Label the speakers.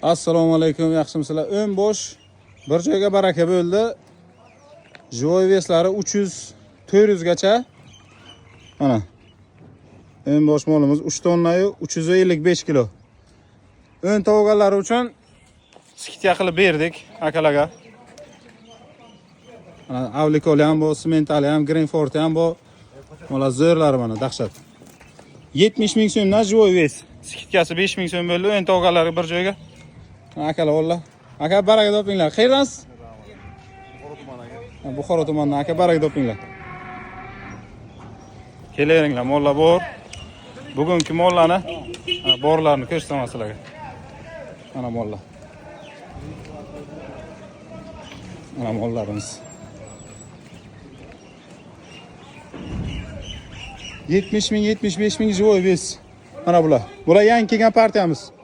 Speaker 1: Assalomu alaykum, yaxshimisizlar? Ön bo'sh, bir joyga baraka bo'ldi. Joy veslari 300-400 gacha. Mana. Ön bo'sh molimiz 3 tonna-yu 355 kilo. Ön tovuqlari uchun skidga qilib berdik akalarga. Mana avlikoli ham bu, sementali ham, greenford ham bu. Mola zo'rlari mana dahshat. 70 ming so'mdan joy ves. Skidkasi 5 ming so'm bo'ldi. Ön tovuqlari bir joyga. Akalar o'lla. Aka baraka topinglar. Qayerdansiz? Buxoro tumanidan aka baraka topinglar. Kelaveringlar, mollar bor. Bugungi mollarni, borlarni ko'rsataman sizlarga. Mana mollar. Mana mollarimiz. 70 ming, 75 ming joy ves. Mana bular. Bular yangi kelgan partiyamiz.